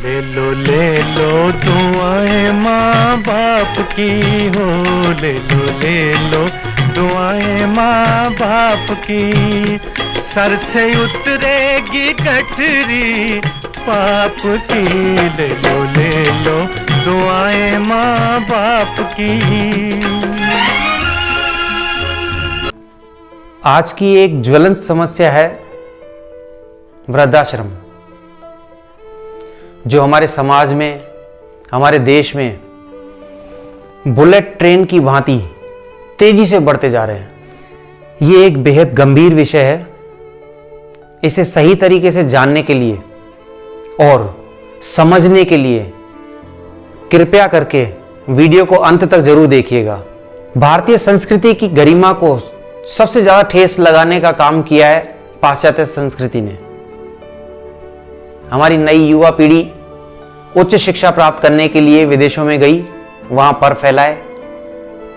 ले लो दुआएं माँ बाप की हो, ले लो दुआएं माँ बाप की, सर से उतरेगी गठरी पाप की, ले लो दुआएं माँ बाप की। आज की एक ज्वलंत समस्या है वृद्धाश्रम, जो हमारे समाज में, हमारे देश में बुलेट ट्रेन की भांति तेजी से बढ़ते जा रहे हैं। ये एक बेहद गंभीर विषय है। इसे सही तरीके से जानने के लिए और समझने के लिए कृपया करके वीडियो को अंत तक जरूर देखिएगा। भारतीय संस्कृति की गरिमा को सबसे ज्यादा ठेस लगाने का काम किया है पाश्चात्य संस्कृति ने। हमारी नई युवा पीढ़ी उच्च शिक्षा प्राप्त करने के लिए विदेशों में गई, वहां पर फैलाए,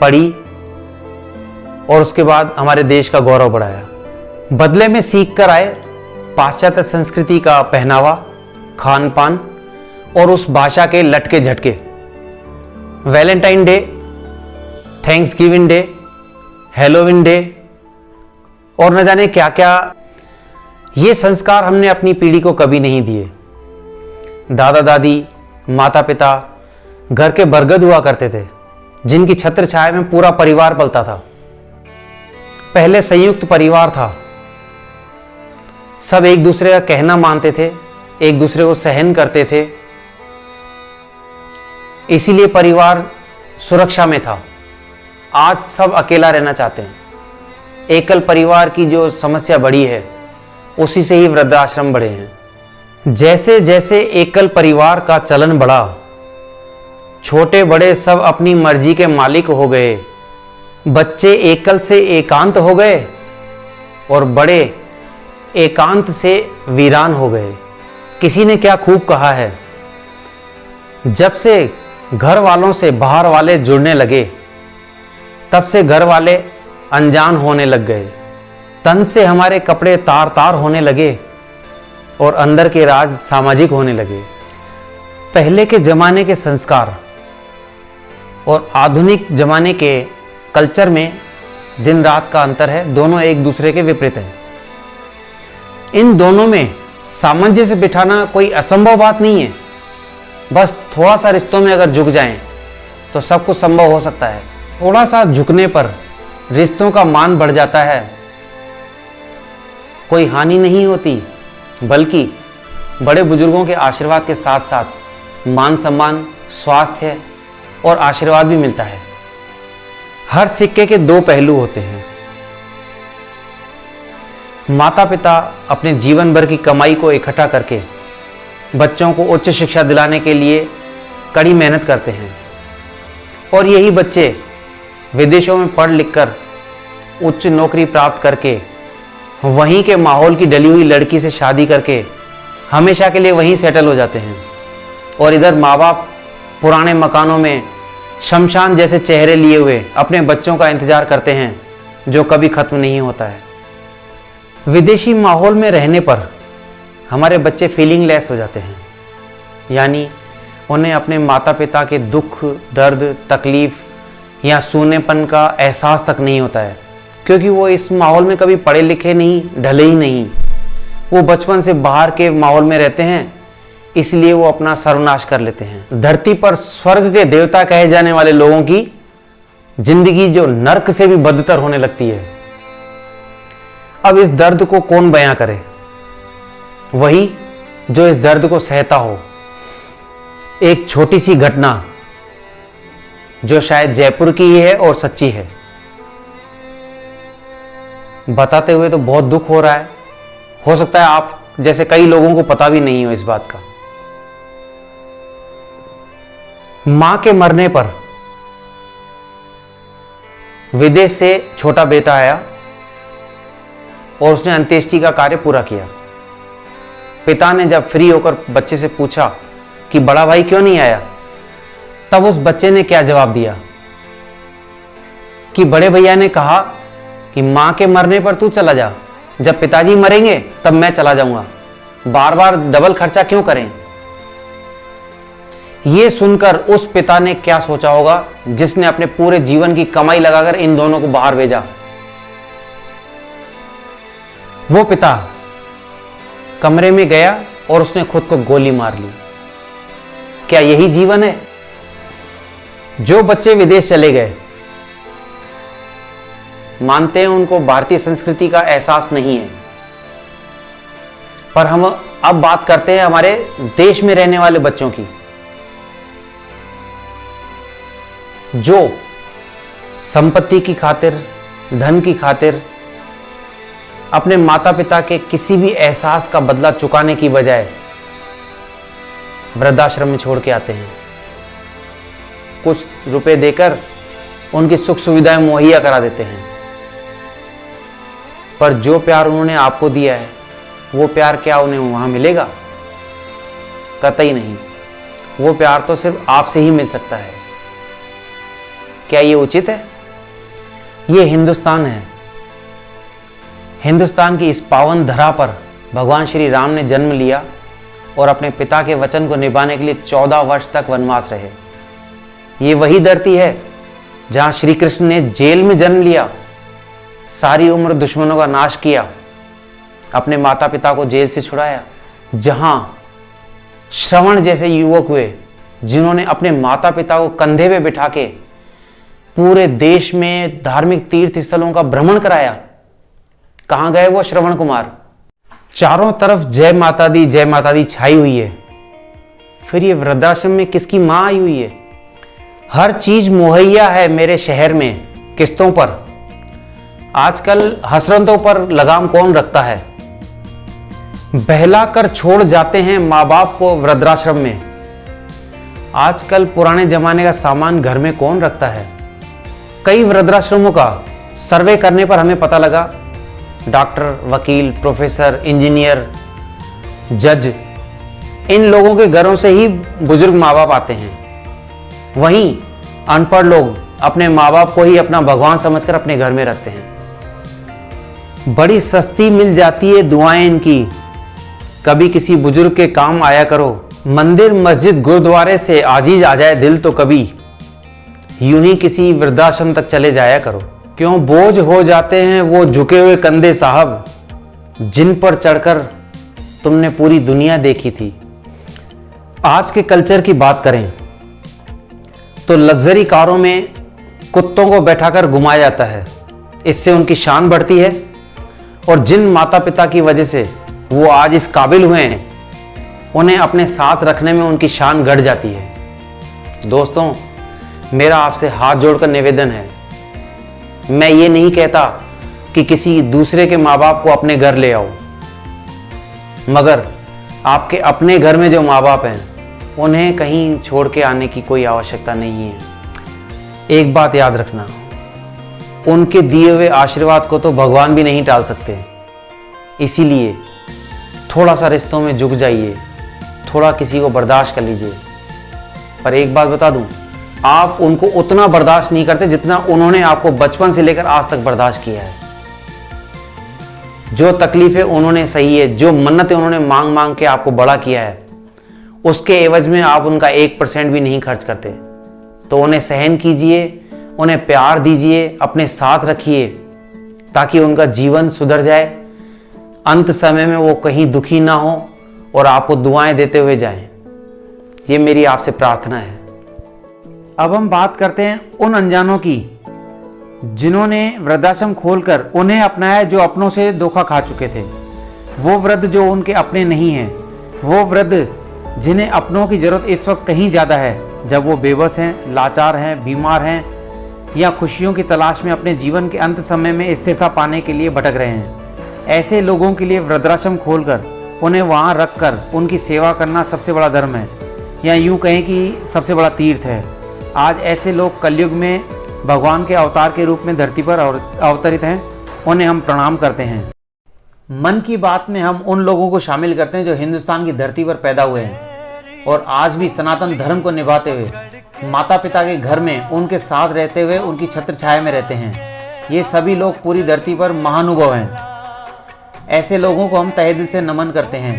पढ़ी और उसके बाद हमारे देश का गौरव बढ़ाया। बदले में सीख कर आए पाश्चात्य संस्कृति का पहनावा, खान पान और उस भाषा के लटके झटके। Valentine day, Thanksgiving day, Halloween day और न जाने क्या क्या, ये संस्कार हमने अपनी पीढ़ी को कभी नहीं दिए। दादा दादी, माता पिता घर के बरगद हुआ करते थे, जिनकी छत्र छाया में पूरा परिवार पलता था। पहले संयुक्त परिवार था, सब एक दूसरे का कहना मानते थे, एक दूसरे को सहन करते थे, इसीलिए परिवार सुरक्षा में था। आज सब अकेला रहना चाहते हैं। एकल परिवार की जो समस्या बढ़ी है, उसी से ही वृद्धाश्रम बढ़े हैं। जैसे जैसे एकल परिवार का चलन बढ़ा, छोटे बड़े सब अपनी मर्जी के मालिक हो गए। बच्चे एकल से एकांत हो गए और बड़े एकांत से वीरान हो गए। किसी ने क्या खूब कहा है, जब से घर वालों से बाहर वाले जुड़ने लगे, तब से घर वाले अनजान होने लग गए। तन से हमारे कपड़े तार तार होने लगे और अंदर के राज सामाजिक होने लगे। पहले के जमाने के संस्कार और आधुनिक जमाने के कल्चर में दिन रात का अंतर है। दोनों एक दूसरे के विपरीत हैं। इन दोनों में सामंजस्य बिठाना कोई असंभव बात नहीं है। बस थोड़ा सा रिश्तों में अगर झुक जाएं तो सब कुछ संभव हो सकता है। थोड़ा सा झुकने पर रिश्तों का मान बढ़ जाता है। कोई हानि नहीं होती, बल्कि बड़े बुजुर्गों के आशीर्वाद के साथ साथ मान सम्मान, स्वास्थ्य और आशीर्वाद भी मिलता है। हर सिक्के के दो पहलू होते हैं। माता पिता अपने जीवन भर की कमाई को इकट्ठा करके बच्चों को उच्च शिक्षा दिलाने के लिए कड़ी मेहनत करते हैं, और यही बच्चे विदेशों में पढ़ लिख कर उच्च नौकरी प्राप्त करके वहीं के माहौल की डली हुई लड़की से शादी करके हमेशा के लिए वहीं सेटल हो जाते हैं। और इधर माँ बाप पुराने मकानों में शमशान जैसे चेहरे लिए हुए अपने बच्चों का इंतजार करते हैं, जो कभी खत्म नहीं होता है। विदेशी माहौल में रहने पर हमारे बच्चे फीलिंग लेस हो जाते हैं, यानी उन्हें अपने माता पिता के दुख, दर्द, तकलीफ या सूनेपन का एहसास तक नहीं होता है, क्योंकि वो इस माहौल में कभी पढ़े लिखे नहीं, ढले ही नहीं। वो बचपन से बाहर के माहौल में रहते हैं, इसलिए वो अपना सर्वनाश कर लेते हैं। धरती पर स्वर्ग के देवता कहे जाने वाले लोगों की जिंदगी जो नर्क से भी बदतर होने लगती है। अब इस दर्द को कौन बयां करे? वही जो इस दर्द को सहता हो। एक छोटी सी घटना जो शायद जयपुर की ही है और सच्ची है, बताते हुए तो बहुत दुख हो रहा है। हो सकता है आप जैसे कई लोगों को पता भी नहीं हो इस बात का। मां के मरने पर विदेश से छोटा बेटा आया और उसने अंत्येष्टि का कार्य पूरा किया। पिता ने जब फ्री होकर बच्चे से पूछा कि बड़ा भाई क्यों नहीं आया, तब उस बच्चे ने क्या जवाब दिया कि बड़े भैया ने कहा कि मां के मरने पर तू चला जा, जब पिताजी मरेंगे तब मैं चला जाऊंगा, बार बार डबल खर्चा क्यों करें। ये सुनकर उस पिता ने क्या सोचा होगा जिसने अपने पूरे जीवन की कमाई लगाकर इन दोनों को बाहर भेजा। वो पिता कमरे में गया और उसने खुद को गोली मार ली। क्या यही जीवन है? जो बच्चे विदेश चले गए, मानते हैं उनको भारतीय संस्कृति का एहसास नहीं है, पर हम अब बात करते हैं हमारे देश में रहने वाले बच्चों की, जो संपत्ति की खातिर, धन की खातिर अपने माता पिता के किसी भी एहसास का बदला चुकाने की बजाय वृद्धाश्रम में छोड़ के आते हैं। कुछ रुपए देकर उनकी सुख सुविधाएं मुहैया करा देते हैं, पर जो प्यार उन्होंने आपको दिया है वो प्यार क्या उन्हें वहां मिलेगा? कतई नहीं। वो प्यार तो सिर्फ आपसे ही मिल सकता है। क्या ये उचित है? ये हिंदुस्तान है। हिंदुस्तान की इस पावन धरा पर भगवान श्री राम ने जन्म लिया और अपने पिता के वचन को निभाने के लिए 14 वर्ष तक वनवास रहे। ये वही धरती है जहां श्री कृष्ण ने जेल में जन्म लिया, सारी उम्र दुश्मनों का नाश किया, अपने माता पिता को जेल से छुड़ाया, जहां श्रवण जैसे युवक हुए जिन्होंने अपने माता पिता को कंधे पे बिठा के पूरे देश में धार्मिक तीर्थ स्थलों का भ्रमण कराया। कहां गए वो श्रवण कुमार? चारों तरफ जय माता दी छाई हुई है, फिर ये वृद्धाश्रम में किसकी मां आई हुई है? हर चीज मुहैया है मेरे शहर में किस्तों पर। आजकल हसरतों पर लगाम कौन रखता है? बहला कर छोड़ जाते हैं माँ बाप को वृद्धाश्रम में। आजकल पुराने जमाने का सामान घर में कौन रखता है? कई वृद्धाश्रमों का सर्वे करने पर हमें पता लगा डॉक्टर, वकील, प्रोफेसर, इंजीनियर, जज, इन लोगों के घरों से ही बुजुर्ग माँ बाप आते हैं। वहीं अनपढ़ लोग अपने माँ बाप को ही अपना भगवान समझकर अपने घर में रखते हैं। बड़ी सस्ती मिल जाती है दुआएं इनकी। कभी किसी बुजुर्ग के काम आया करो। मंदिर, मस्जिद, गुरुद्वारे से आजीज आ जाए दिल तो कभी यूं ही किसी वृद्धाश्रम तक चले जाया करो। क्यों बोझ हो जाते हैं वो झुके हुए कंधे साहब, जिन पर चढ़कर तुमने पूरी दुनिया देखी थी। आज के कल्चर की बात करें तो लग्जरी कारों में कुत्तों को बैठाकर घुमाया जाता है, इससे उनकी शान बढ़ती है। और जिन माता पिता की वजह से वो आज इस काबिल हुए हैं, उन्हें अपने साथ रखने में उनकी शान घट जाती है। दोस्तों, मेरा आपसे हाथ जोड़कर निवेदन है, मैं ये नहीं कहता कि किसी दूसरे के माँ बाप को अपने घर ले आओ, मगर आपके अपने घर में जो माँ बाप हैं उन्हें कहीं छोड़ के आने की कोई आवश्यकता नहीं है। एक बात याद रखना, उनके दिए हुए आशीर्वाद को तो भगवान भी नहीं टाल सकते। इसीलिए थोड़ा सा रिश्तों में झुक जाइए, थोड़ा किसी को बर्दाश्त कर लीजिए। पर एक बात बता दूं, आप उनको उतना बर्दाश्त नहीं करते जितना उन्होंने आपको बचपन से लेकर आज तक बर्दाश्त किया है। जो तकलीफें उन्होंने सही है, जो मन्नतें उन्होंने मांग मांग के आपको बड़ा किया है, उसके एवज में आप उनका 1% भी नहीं खर्च करते। तो उन्हें सहन कीजिए, उन्हें प्यार दीजिए, अपने साथ रखिए, ताकि उनका जीवन सुधर जाए, अंत समय में वो कहीं दुखी ना हो और आपको दुआएं देते हुए जाएं। ये मेरी आपसे प्रार्थना है। अब हम बात करते हैं उन अनजानों की जिन्होंने वृद्धाश्रम खोलकर उन्हें अपनाया, जो अपनों से धोखा खा चुके थे। वो वृद्ध जो उनके अपने नहीं हैं, वो वृद्ध जिन्हें अपनों की जरूरत इस वक्त कहीं ज़्यादा है, जब वो बेबस हैं, लाचार हैं, बीमार हैं या खुशियों की तलाश में अपने जीवन के अंत समय में स्थिरता पाने के लिए भटक रहे हैं। ऐसे लोगों के लिए वृद्धाश्रम खोलकर उन्हें वहाँ रख कर उनकी सेवा करना सबसे बड़ा धर्म है, या यूँ कहें कि सबसे बड़ा तीर्थ है। आज ऐसे लोग कलयुग में भगवान के अवतार के रूप में धरती पर अवतरित हैं, उन्हें हम प्रणाम करते हैं। मन की बात में हम उन लोगों को शामिल करते हैं जो हिंदुस्तान की धरती पर पैदा हुए हैं और आज भी सनातन धर्म को निभाते हुए माता पिता के घर में उनके साथ रहते हुए उनकी छत्र छाया में रहते हैं। ये सभी लोग पूरी धरती पर महानुभव हैं। ऐसे लोगों को हम तहे दिल से नमन करते हैं।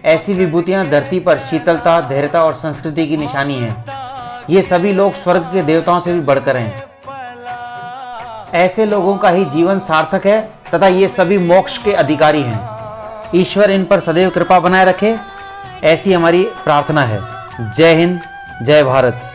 ऐसी विभूतियां धरती पर शीतलता, धैर्यता और संस्कृति की निशानी है। ये सभी लोग स्वर्ग के देवताओं से भी बढ़कर हैं। ऐसे लोगों का ही जीवन सार्थक है तथा ये सभी मोक्ष के अधिकारी हैं। ईश्वर इन पर सदैव कृपा बनाए रखे, ऐसी हमारी प्रार्थना है। जय हिंद, जय भारत।